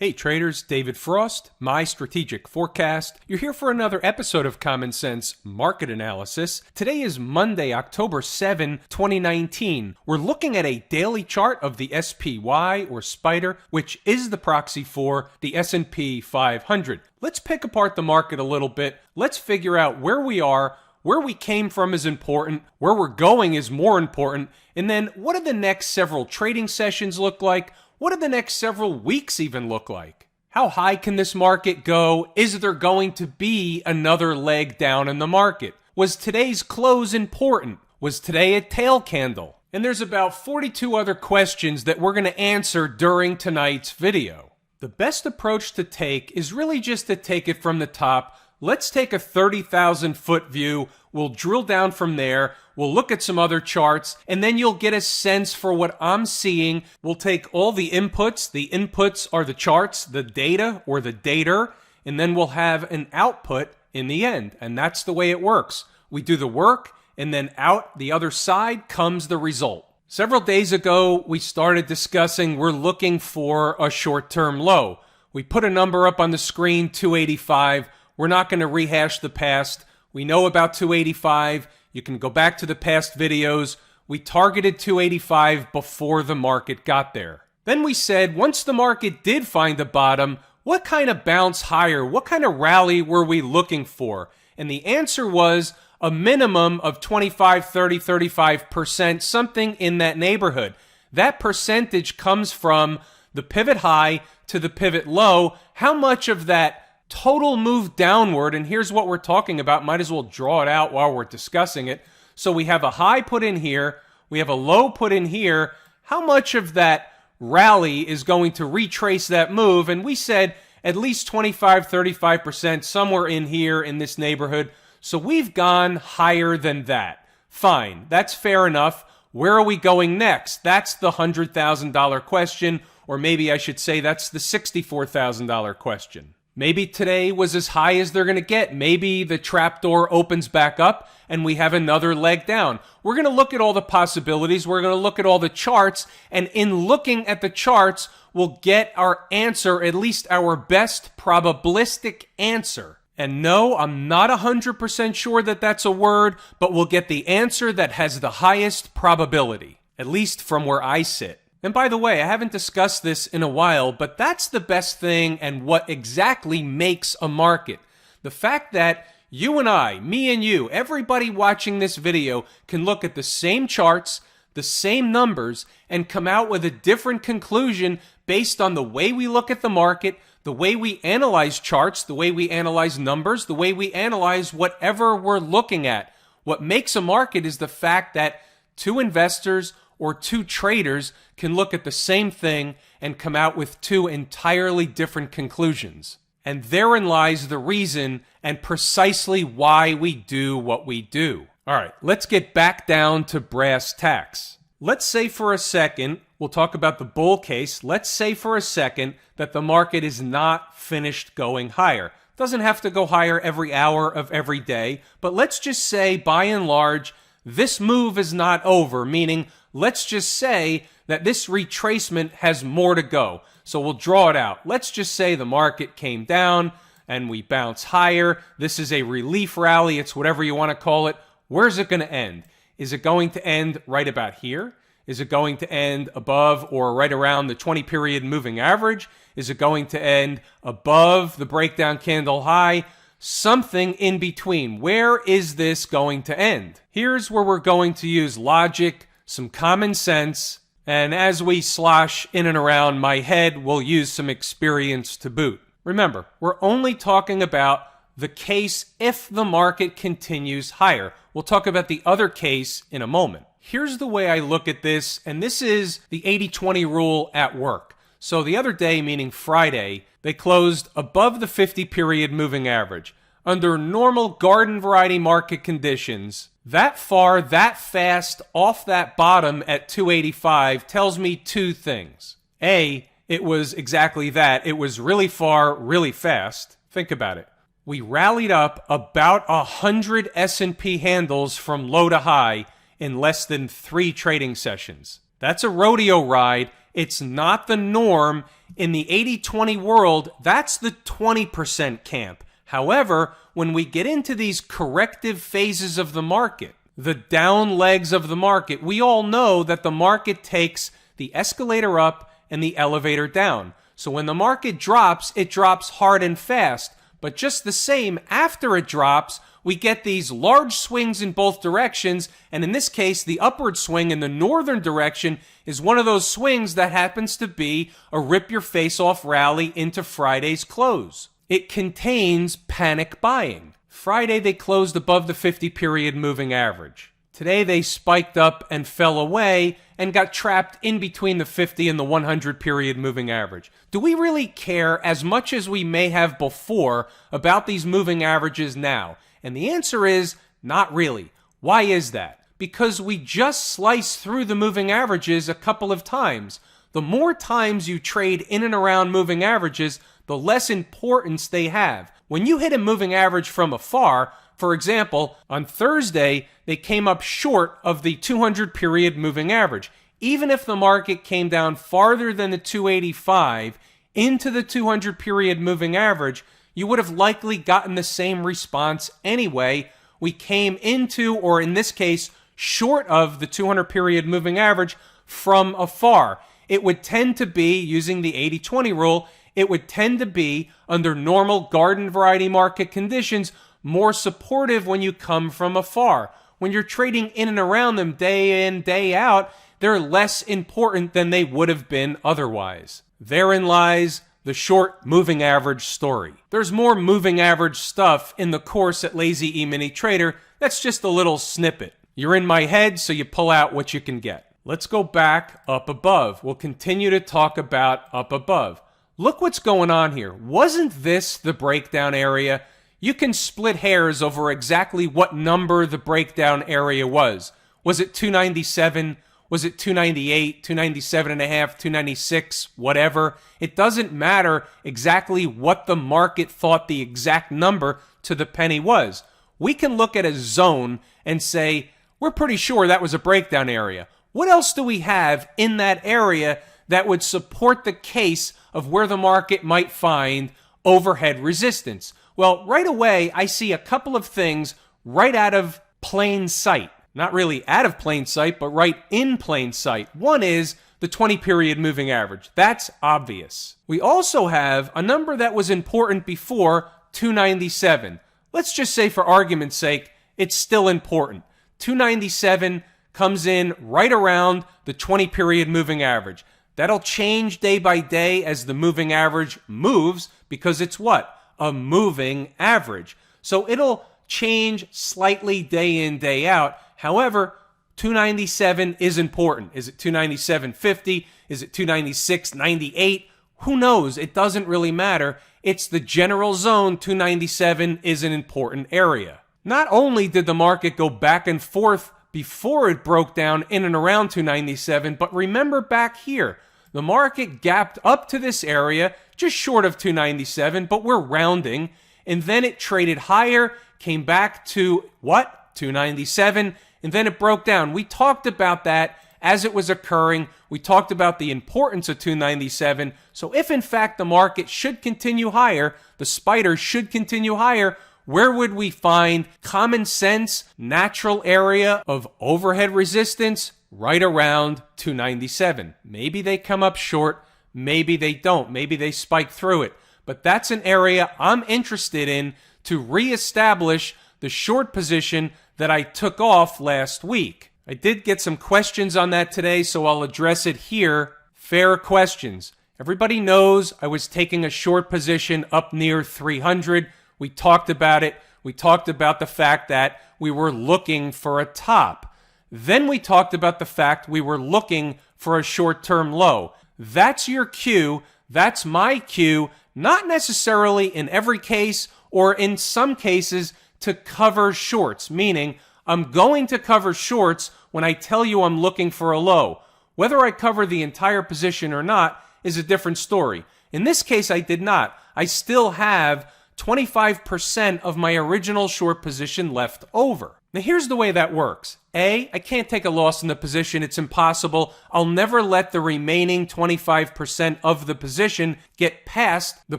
Hey traders, David Frost, my strategic forecast. You're here for another episode of Common Sense Market Analysis. Today is Monday, October 7, 2019. We're looking at a daily chart of the SPY or Spider, which is the proxy for the S&P 500. Let's pick apart the market a little bit. Let's figure out where we are. Where we came from is important, where we're going is more important, and then what do the next several trading sessions look like? What do the next several weeks even look like? How high can this market go? Is there going to be another leg down in the market? Was today's close important? Was today a tail candle? And there's about 42 other questions that we're going to answer during tonight's video. The best approach to take is really just to take it from the top. Let's take a 30,000 foot view. We'll drill down from there. We'll look at some other charts, and then you'll get a sense for what I'm seeing. We'll take all the inputs. The inputs are the charts, the data or the dater, and then we'll have an output in the end. And that's the way it works. We do the work, and then out the other side comes the result. Several days ago, we started discussing we're looking for a short-term low. We put a number up on the screen, 285. We're not going to rehash the past. We know about 285. You can go back to the past videos. We targeted 285 before the market got there. Then we said, once the market did find a bottom, what kind of bounce higher? What kind of rally were we looking for? And the answer was a minimum of 25, 30, 35%, something in that neighborhood. That percentage comes from the pivot high to the pivot low. How much of that total move downward, and here's what we're talking about, might as well draw it out while we're discussing it. So we have a high put in here, we have a low put in here. How much of that rally is going to retrace that move? And we said at least 25, 35%, somewhere in here in this neighborhood. So we've gone higher than that. Fine, that's fair enough. Where are we going next? That's the $100,000 question, or maybe I should say that's the $64,000 question. Maybe today was as high as they're going to get. Maybe the trapdoor opens back up and we have another leg down. We're going to look at all the possibilities. We're going to look at all the charts. And in looking at the charts, we'll get our answer, at least our best probabilistic answer. And no, I'm not 100% sure that that's a word, but we'll get the answer that has the highest probability, at least from where I sit. And by the way, I haven't discussed this in a while, but that's the best thing and what exactly makes a market. The fact that you and I, me and you, everybody watching this video can look at the same charts, the same numbers, and come out with a different conclusion based on the way we look at the market, the way we analyze charts, the way we analyze numbers, the way we analyze whatever we're looking at. What makes a market is the fact that two investors or two traders can look at the same thing and come out with two entirely different conclusions. And therein lies the reason and precisely why we do what we do. All right, let's get back down to brass tacks. Let's say for a second, we'll talk about the bull case. Let's say for a second that the market is not finished going higher. Doesn't have to go higher every hour of every day, but let's just say by and large, this move is not over, meaning let's just say that this retracement has more to go. So we'll draw it out. Let's just say the market came down and we bounce higher. This is a relief rally. It's whatever you want to call it. Where's it going to end? Is it going to end right about here? Is it going to end above or right around the 20-period moving average? Is it going to end above the breakdown candle high? Something in between. Where is this going to end? Here's where we're going to use logic, some common sense, and as we slosh in and around my head, we'll use some experience to boot. Remember, we're only talking about the case if the market continues higher. We'll talk about the other case in a moment. Here's the way I look at this, and this is the 80-20 rule at work. So the other day, meaning Friday, they closed above the 50-period moving average. Under normal garden variety market conditions, that far, that fast, off that bottom at 285 tells me two things. A, it was exactly that. It was really far, really fast. Think about it. We rallied up about 100 S&P handles from low to high in less than 3 trading sessions. That's a rodeo ride, It's not the norm. In the 80-20 world, that's the 20% camp. However, when we get into these corrective phases of the market, the down legs of the market, we all know that the market takes the escalator up and the elevator down. So when the market drops, it drops hard and fast. But just the same, after it drops, we get these large swings in both directions, and in this case, the upward swing in the northern direction is one of those swings that happens to be a rip-your-face-off rally into Friday's close. It contains panic buying. Friday, they closed above the 50-period moving average. Today, they spiked up and fell away and got trapped in between the 50 and the 100-period moving average. Do we really care as much as we may have before about these moving averages now? And the answer is not really. Why is that? Because we just sliced through the moving averages a couple of times. The more times you trade in and around moving averages, the less importance they have. When you hit a moving average from afar, for example, on Thursday, they came up short of the 200-period moving average. Even if the market came down farther than the 285 into the 200-period moving average, you would have likely gotten the same response anyway. We came into, or in this case, short of the 200-period moving average from afar. It would tend to be, using the 80-20 rule, it would tend to be, under normal garden variety market conditions, more supportive when you come from afar. When you're trading in and around them day in, day out, they're less important than they would have been otherwise. Therein lies the short moving average story. There's more moving average stuff in the course at Lazy E-mini Trader. That's just a little snippet. You're in my head, so you pull out what you can get. Let's go back up above. We'll continue to talk about up above. Look what's going on here. Wasn't this the breakdown area? You can split hairs over exactly what number the breakdown area was. Was it 297? Was it 298, 297 and a half, 296, whatever? It doesn't matter exactly what the market thought the exact number to the penny was. We can look at a zone and say, we're pretty sure that was a breakdown area. What else do we have in that area that would support the case of where the market might find overhead resistance? Well, right away, I see a couple of things right out of plain sight. Not really out of plain sight, but right in plain sight. One is the 20-period moving average. That's obvious. We also have a number that was important before, 297. Let's just say, for argument's sake, it's still important. 297 comes in right around the 20-period moving average. That'll change day by day as the moving average moves, because it's what? A moving average. So it'll change slightly day in, day out. However, 297 is important. Is it 297.50? Is it 296.98? Who knows? It doesn't really matter. It's the general zone. 297 is an important area. Not only did the market go back and forth before it broke down in and around 297, but remember back here, the market gapped up to this area, just short of 297, but we're rounding, and then it traded higher, came back to, what? 297, and then it broke down. We talked about that as it was occurring. We talked about the importance of 297. So if in fact the market should continue higher, the spider should continue higher, where would we find common sense, natural area of overhead resistance? Right around 297. Maybe they come up short, maybe they don't, maybe they spike through it. But that's an area I'm interested in to reestablish the short position that I took off last week. I did get some questions on that today, so I'll address it here. Fair questions. Everybody knows I was taking a short position up near 300. We talked about it. We talked about the fact that we were looking for a top. Then we talked about the fact we were looking for a short-term low. That's your cue. That's my cue. Not necessarily in every case, or in some cases, to cover shorts, meaning I'm going to cover shorts when I tell you I'm looking for a low. Whether I cover the entire position or not is a different story. In this case, I did not. I still have 25% of my original short position left over. Now here's the way that works. A, I can't take a loss in the position. It's impossible. I'll never let the remaining 25% of the position get past the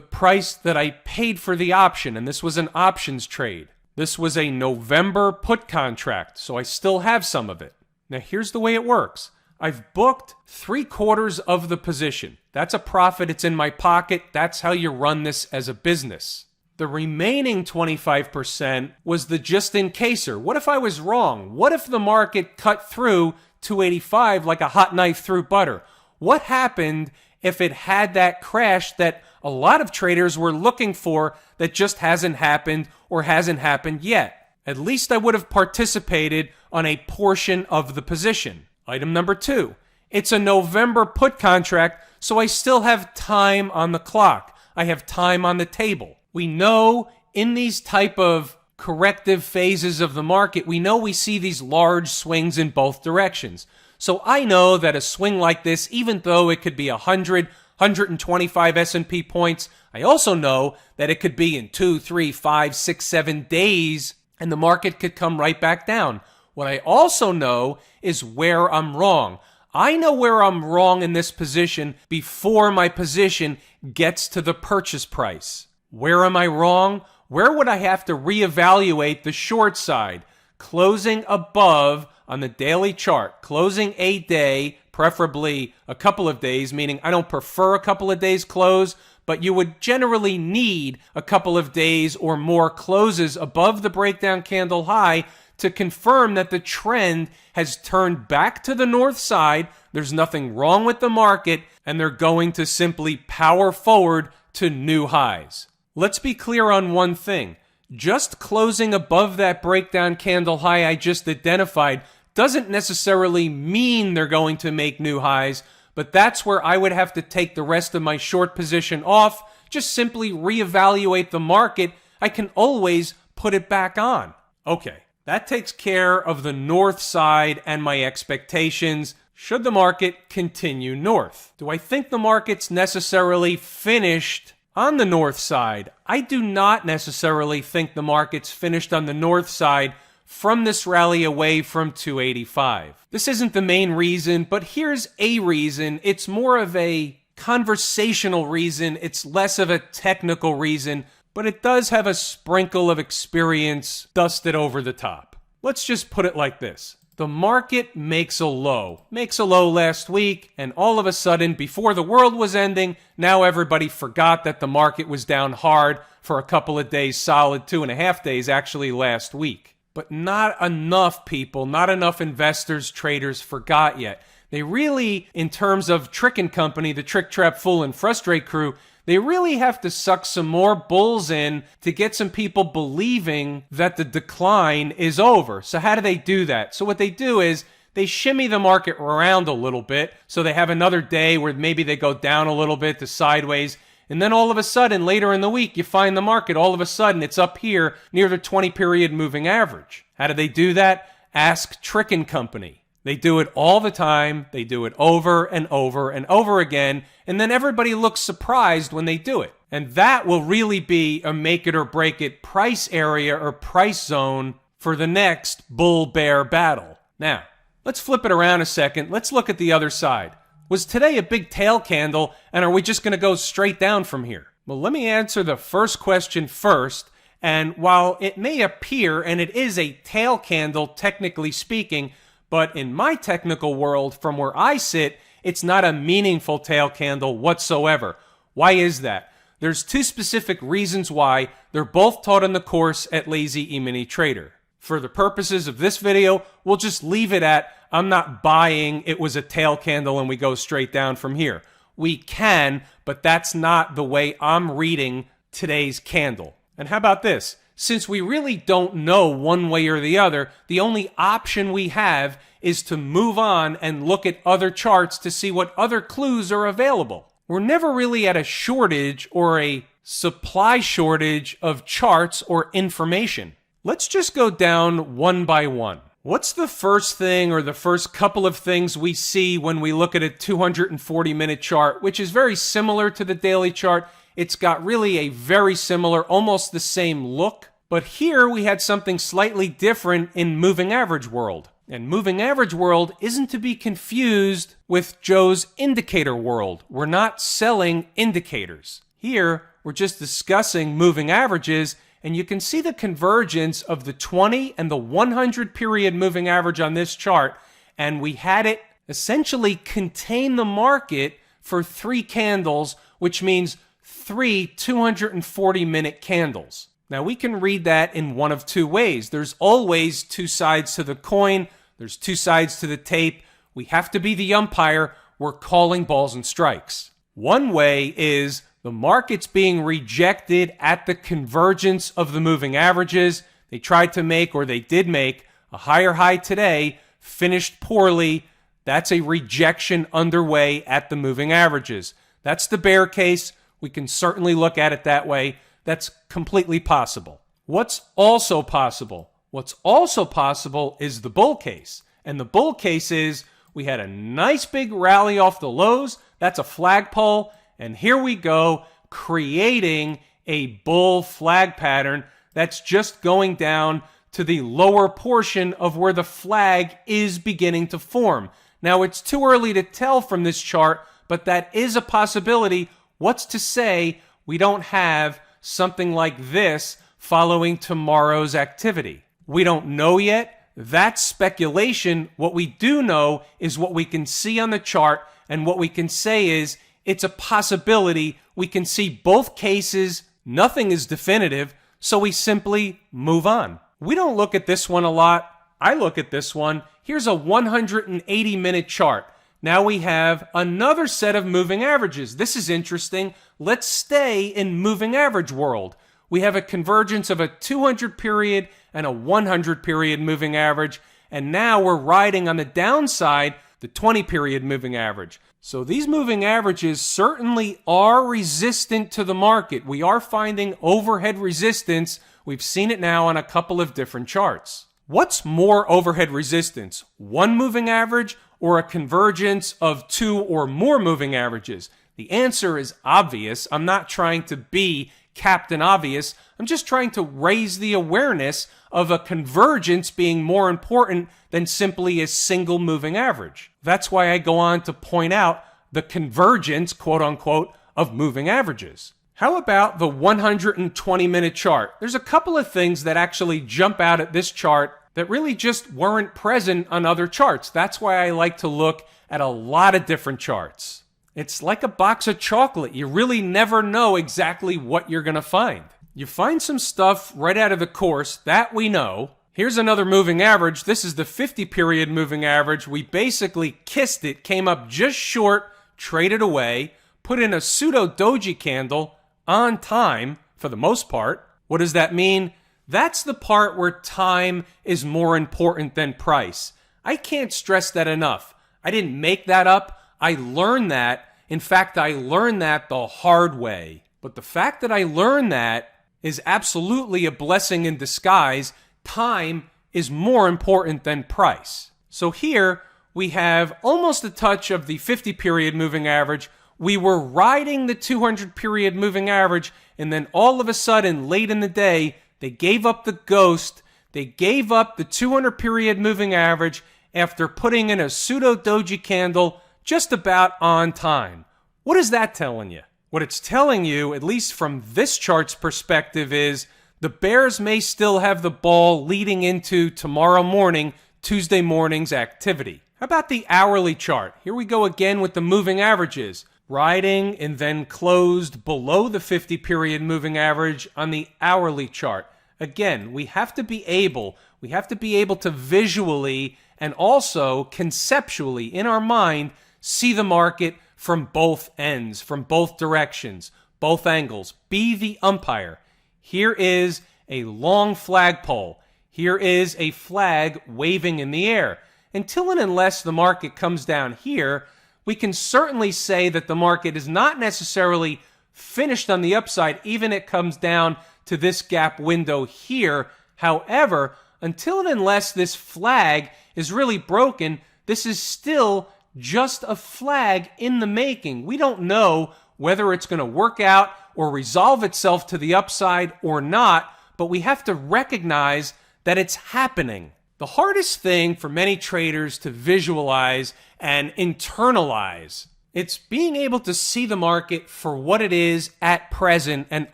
price that I paid for the option. And this was an options trade. This was a November put contract, so I still have some of it. Now here's the way it works. I've booked 3/4 of the position. That's a profit. It's in my pocket. That's how you run this as a business. The remaining 25% was the just-in-caser. What if I was wrong? What if the market cut through 285 like a hot knife through butter? What happened if it had that crash that a lot of traders were looking for that just hasn't happened or hasn't happened yet? At least I would have participated on a portion of the position. Item number 2, it's a November put contract, so I still have time on the clock. I have time on the table. We know in these type of corrective phases of the market, we see these large swings in both directions. So I know that a swing like this, even though it could be 100, 125 S&P points, I also know that it could be in 2, 3, 5, 6, 7 days, and the market could come right back down. What I also know is where I'm wrong. I know where I'm wrong in this position before my position gets to the purchase price. Where am I wrong? Where would I have to reevaluate the short side? Closing above on the daily chart, closing a day, preferably a couple of days, meaning I don't prefer a couple of days close, but you would generally need a couple of days or more closes above the breakdown candle high to confirm that the trend has turned back to the north side, there's nothing wrong with the market, and they're going to simply power forward to new highs. Let's be clear on one thing. Just closing above that breakdown candle high I just identified doesn't necessarily mean they're going to make new highs, but that's where I would have to take the rest of my short position off, just simply reevaluate the market. I can always put it back on. Okay, that takes care of the north side and my expectations. Should the market continue north? Do I think the market's necessarily finished on the north side? I do not necessarily think the market's finished on the north side from this rally away from 285. This isn't the main reason, but here's a reason. It's more of a conversational reason. It's less of a technical reason, but it does have a sprinkle of experience dusted over the top. Let's just put it like this. The market makes a low last week, and all of a sudden, before the world was ending, now everybody forgot that the market was down hard for a couple of days, solid 2.5 days actually last week. But not enough people, not enough investors, traders forgot yet. They really, in terms of Trick and Company, the Trick, Trap, Fool, and Frustrate crew, they really have to suck some more bulls in to get some people believing that the decline is over. So how do they do that? So what they do is they shimmy the market around a little bit. So they have another day where maybe they go down a little bit to sideways. And then all of a sudden, later in the week, you find the market, all of a sudden, it's up here near the 20-period moving average. How do they do that? Ask Trick and Company. They do it all the time. They do it over and over and over again. And then everybody looks surprised when they do it. And that will really be a make it or break it price area or price zone for the next bull-bear battle. Now, let's flip it around a second. Let's look at the other side. Was today a big tail candle, and are we just going to go straight down from here? Well, let me answer the first question first. And while it may appear, and it is a tail candle, technically speaking, but in my technical world, from where I sit, it's not a meaningful tail candle whatsoever. Why is that? There's two specific reasons why. They're both taught in the course at Lazy E-mini Trader. For the purposes of this video, we'll just leave it at, I'm not buying it was a tail candle and we go straight down from here. We can, but that's not the way I'm reading today's candle. And how about this? Since we really don't know one way or the other, the only option we have is to move on and look at other charts to see what other clues are available. We're never really at a shortage or a supply shortage of charts or information. Let's just go down one by one. What's the first thing or the first couple of things we see when we look at a 240-minute chart, which is very similar to the daily chart? It's got really a very similar, almost the same look. But here we had something slightly different in moving average world. And moving average world isn't to be confused with Joe's indicator world. We're not selling indicators. Here, we're just discussing moving averages, and you can see the convergence of the 20 and the 100 period moving average on this chart, and we had it essentially contain the market for 3 candles, which means 3 240-minute candles. Now, we can read that in one of 2 ways. There's always 2 sides to the coin. There's 2 sides to the tape. We have to be the umpire. We're calling balls and strikes. One way is the market's being rejected at the convergence of the moving averages. They tried to make, or they did make, a higher high today, finished poorly. That's a rejection underway at the moving averages. That's the bear case. We can certainly look at it that way. That's completely possible. What's also possible? What's also possible is the bull case. And the bull case is we had a nice big rally off the lows. That's a flagpole. And here we go, creating a bull flag pattern that's just going down to the lower portion of where the flag is beginning to form. Now, it's too early to tell from this chart, but that is a possibility. What's to say we don't have something like this following tomorrow's activity? We don't know yet. That's speculation. What we do know is what we can see on the chart, and what we can say is it's a possibility. We can see both cases. Nothing is definitive, so we simply move on. We don't look at this one a lot. I look at this one. Here's a 180-minute chart. Now we have another set of moving averages. This is interesting. Let's stay in moving average world. We have a convergence of a 200 period and a 100 period moving average, and now we're riding on the downside the 20 period moving average. So these moving averages certainly are resistant to the market. We are finding overhead resistance. We've seen it now on a couple of different charts. What's more overhead resistance? One moving average or a convergence of 2 or more moving averages? The answer is obvious. I'm not trying to be Captain Obvious. I'm just trying to raise the awareness of a convergence being more important than simply a single moving average. That's why I go on to point out the convergence, quote unquote, of moving averages. How about the 120-minute chart? There's a couple of things that actually jump out at this chart that really just weren't present on other charts. That's why I like to look at a lot of different charts. It's like a box of chocolate. You really never know exactly what you're going to find. You find some stuff right out of the course, that we know. Here's another moving average. This is the 50-period moving average. We basically kissed it, came up just short, traded away, put in a pseudo doji candle on time for the most part. What does that mean? That's the part where time is more important than price. I can't stress that enough. I didn't make that up. I learned that. In fact, I learned that the hard way. But the fact that I learned that is absolutely a blessing in disguise. Time is more important than price. So here we have almost a touch of the 50-period moving average. We were riding the 200-period moving average, and then all of a sudden, late in the day, they gave up the ghost. They gave up the 200-period moving average after putting in a pseudo doji candle just about on time. What is that telling you? What it's telling you, at least from this chart's perspective, is the bears may still have the ball leading into tomorrow morning, Tuesday morning's activity. How about the hourly chart? Here we go again with the moving averages. Riding and then closed below the 50-period moving average on the hourly chart. Again, we have to be able to visually and also conceptually in our mind see the market from both ends, from both directions, both angles. Be the umpire. Here is a long flagpole. Here is a flag waving in the air. Until and unless the market comes down here, we can certainly say that the market is not necessarily finished on the upside, even if it comes down to this gap window here. However, until and unless this flag is really broken, this is still just a flag in the making. We don't know whether it's going to work out or resolve itself to the upside or not, but we have to recognize that it's happening. The hardest thing for many traders to visualize and internalize, it's being able to see the market for what it is at present and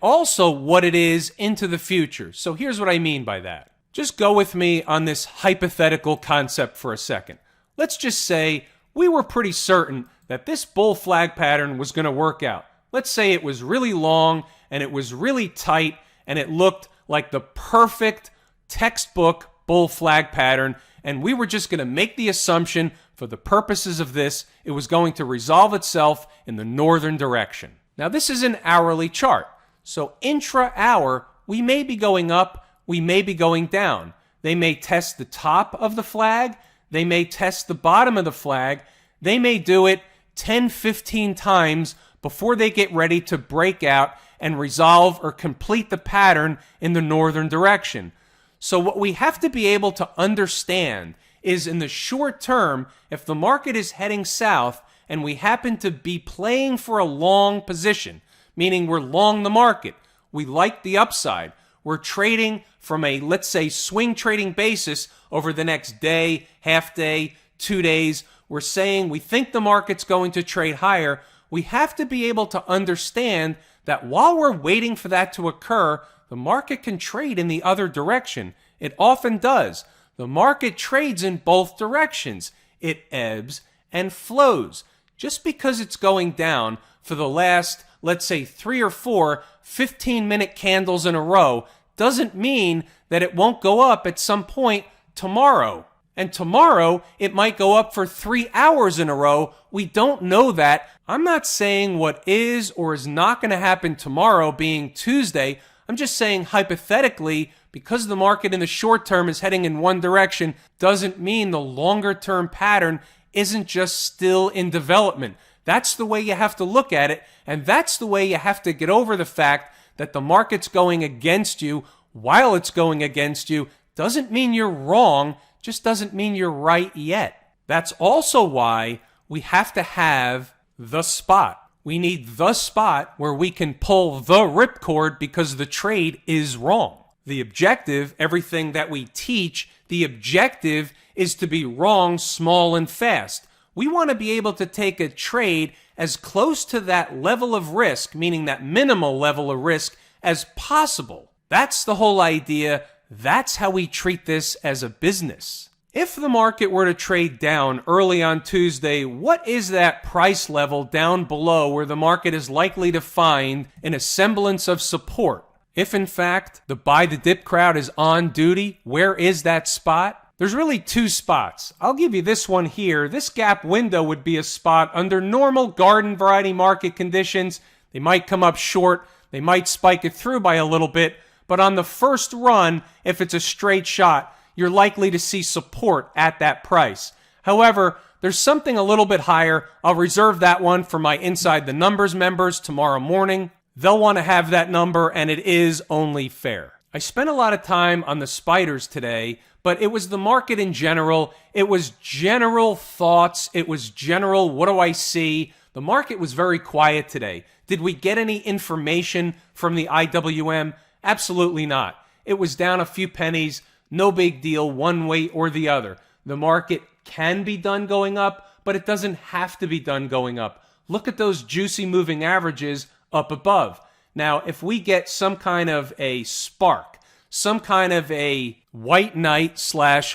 also what it is into the future. So here's what I mean by that. Just go with me on this hypothetical concept for a second. Let's just say we were pretty certain that this bull flag pattern was going to work out. Let's say it was really long and it was really tight and it looked like the perfect textbook bull flag pattern, and we were just going to make the assumption for the purposes of this, it was going to resolve itself in the northern direction. Now this is an hourly chart, so intra-hour we may be going up, we may be going down. They may test the top of the flag, they may test the bottom of the flag, they may do it 10, 15 times before they get ready to break out and resolve or complete the pattern in the northern direction. So what we have to be able to understand is in the short term, if the market is heading south and we happen to be playing for a long position, meaning we're long the market, we like the upside, we're trading from a, let's say, swing trading basis over the next day, half day, 2 days, we're saying we think the market's going to trade higher, we have to be able to understand that while we're waiting for that to occur, the market can trade in the other direction. It often does. The market trades in both directions. It ebbs and flows. Just because it's going down for the last, let's say, 3 or 4 15-minute candles in a row doesn't mean that it won't go up at some point tomorrow. And tomorrow, it might go up for 3 hours in a row. We don't know that. I'm not saying what is or is not going to happen tomorrow being Tuesday. I'm just saying hypothetically, because the market in the short term is heading in one direction, doesn't mean the longer term pattern isn't just still in development. That's the way you have to look at it, and that's the way you have to get over the fact that the market's going against you while it's going against you. Doesn't mean you're wrong, just doesn't mean you're right yet. That's also why we have to have the spot. We need the spot where we can pull the ripcord because the trade is wrong. The objective, everything that we teach, the objective is to be wrong, small, and fast. We want to be able to take a trade as close to that level of risk, meaning that minimal level of risk, as possible. That's the whole idea. That's how we treat this as a business. If the market were to trade down early on Tuesday, what is that price level down below where the market is likely to find a semblance of support? If in fact the buy the dip crowd is on duty, where is that spot? There's really 2 spots. I'll give you this one here. This gap window would be a spot under normal garden variety market conditions. They might come up short, they might spike it through by a little bit, but on the first run, if it's a straight shot, you're likely to see support at that price. However, there's something a little bit higher. I'll reserve that one for my Inside the Numbers members tomorrow morning. They'll want to have that number, and it is only fair. I spent a lot of time on the spiders today, but it was the market in general. It was general thoughts. It was general, what do I see? The market was very quiet today. Did we get any information from the IWM? Absolutely not. It was down a few pennies. No big deal one way or the other. The market can be done going up, but it doesn't have to be done going up. Look at those juicy moving averages up above. Now, if we get some kind of a spark, some kind of a white knight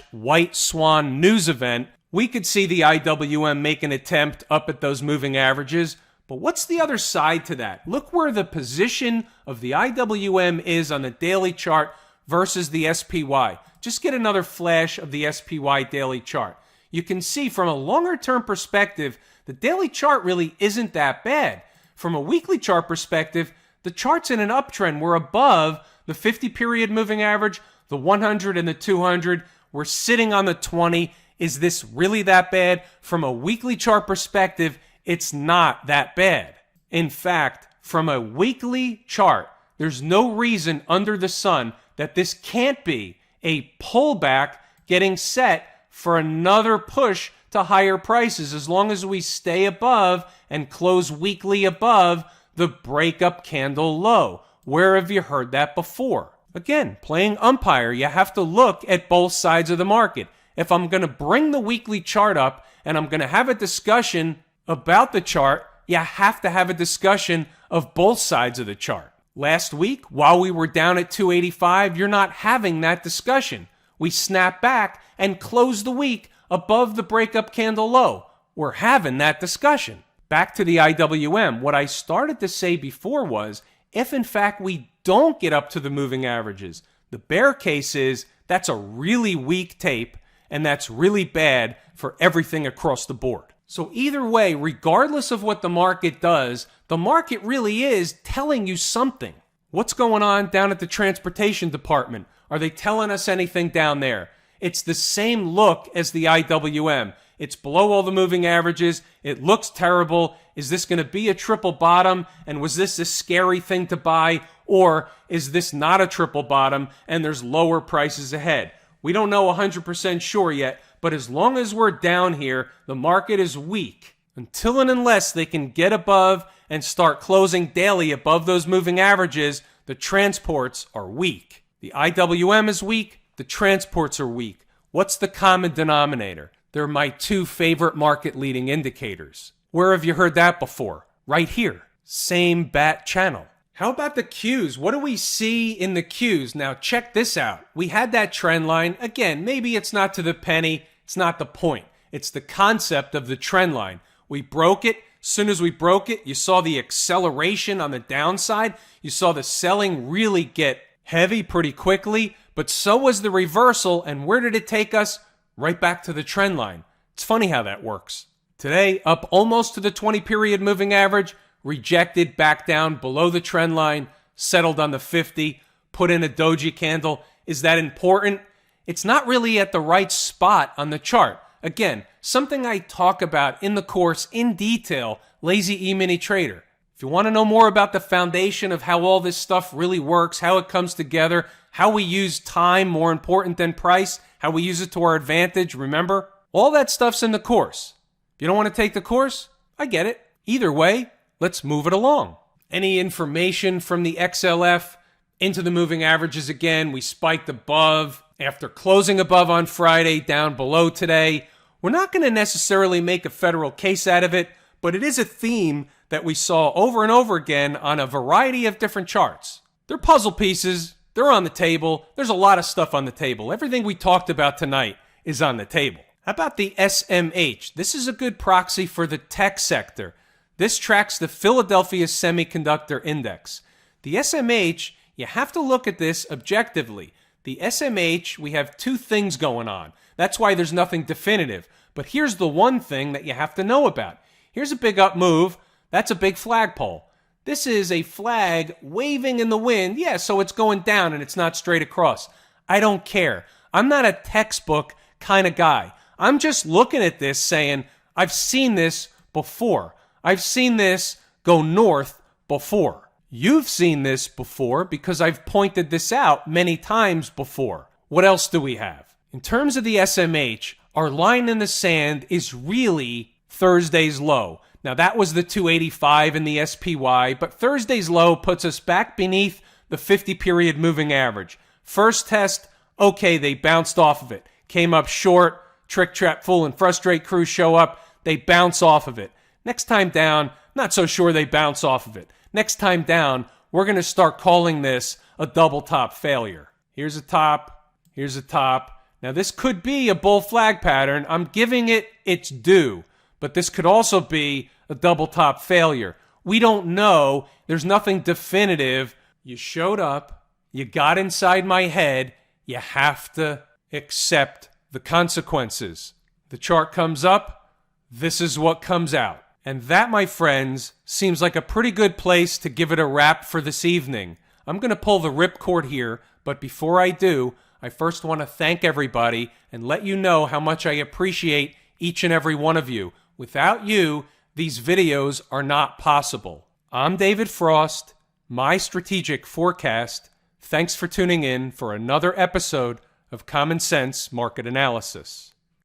/ white swan news event, we could see the IWM make an attempt up at those moving averages. But what's the other side to that? Look where the position of the IWM is on the daily chart versus the SPY. Just get another flash of the SPY daily chart. You can see from a longer term perspective, the daily chart really isn't that bad. From a weekly chart perspective, the chart's in an uptrend. We're above the 50-period moving average, the 100 and the 200. We're sitting on the 20. Is this really that bad? From a weekly chart perspective, it's not that bad. In fact, from a weekly chart, there's no reason under the sun that this can't be a pullback getting set for another push to higher prices as long as we stay above and close weekly above the breakup candle low. Where have you heard that before? Again, playing umpire, you have to look at both sides of the market. If I'm going to bring the weekly chart up and I'm going to have a discussion about the chart, you have to have a discussion of both sides of the chart. Last week, while we were down at 285, you're not having that discussion. We snap back and close the week above the breakup candle low. We're having that discussion. Back to the IWM, what I started to say before was, if in fact we don't get up to the moving averages, the bear case is that's a really weak tape, and that's really bad for everything across the board. So either way, regardless of what the market does, the market really is telling you something. What's going on down at the transportation department? Are they telling us anything down there? It's the same look as the IWM. It's below all the moving averages. It looks terrible. Is this going to be a triple bottom? And was this a scary thing to buy? Or is this not a triple bottom and there's lower prices ahead? We don't know 100% sure yet, but as long as we're down here, the market is weak. Until and unless they can get above and start closing daily above those moving averages, the transports are weak. The IWM is weak. The transports are weak. What's the common denominator? They're my two favorite market leading indicators. Where have you heard that before? Right here. Same bat channel. How about the Qs? What do we see in the Qs? Now check this out. We had that trend line. Again, maybe it's not to the penny. It's not the point. It's the concept of the trend line. We broke it. As soon as we broke it, you saw the acceleration on the downside. You saw the selling really get heavy pretty quickly, but so was the reversal. And where did it take us? Right back to the trend line. It's funny how that works. Today, up almost to the 20-period moving average, rejected back down below the trend line, settled on the 50, put in a doji candle. Is that important? It's not really at the right spot on the chart. Again, something I talk about in the course in detail, Lazy E-mini Trader. If you want to know more about the foundation of how all this stuff really works, how it comes together, how we use time more important than price, how we use it to our advantage, remember? All that stuff's in the course. If you don't want to take the course, I get it. Either way, let's move it along. Any information from the XLF into the moving averages again? We spiked above after closing above on Friday, down below today. We're not going to necessarily make a federal case out of it, but it is a theme that we saw over and over again on a variety of different charts. They're puzzle pieces. They're on the table. There's a lot of stuff on the table. Everything we talked about tonight is on the table. How about the SMH? This is a good proxy for the tech sector. This tracks the Philadelphia Semiconductor Index. The SMH, you have to look at this objectively. The SMH, we have two things going on. That's why there's nothing definitive. But here's the one thing that you have to know about. Here's a big up move. That's a big flagpole. This is a flag waving in the wind. Yeah, so it's going down and it's not straight across. I don't care. I'm not a textbook kind of guy. I'm just looking at this saying, I've seen this before. I've seen this go north before. You've seen this before because I've pointed this out many times before. What else do we have? In terms of the SMH, our line in the sand is really Thursday's low. Now that was the 285 in the SPY, but Thursday's low puts us back beneath the 50-period moving average. First test, okay, they bounced off of it. Came up short, Trick, Trap, Fool, and Frustrate crew show up. They bounce off of it. Next time down, not so sure they bounce off of it. Next time down, we're going to start calling this a double top failure. Here's a top. Here's a top. Now this could be a bull flag pattern. I'm giving it its due. But this could also be a double top failure. We don't know. There's nothing definitive. You showed up. You got inside my head. You have to accept the consequences. The chart comes up. This is what comes out. And that, my friends, seems like a pretty good place to give it a wrap for this evening. I'm going to pull the ripcord here, but before I do, I first want to thank everybody and let you know how much I appreciate each and every one of you. Without you, these videos are not possible. I'm David Frost, my strategic forecast. Thanks for tuning in for another episode of Common Sense Market Analysis.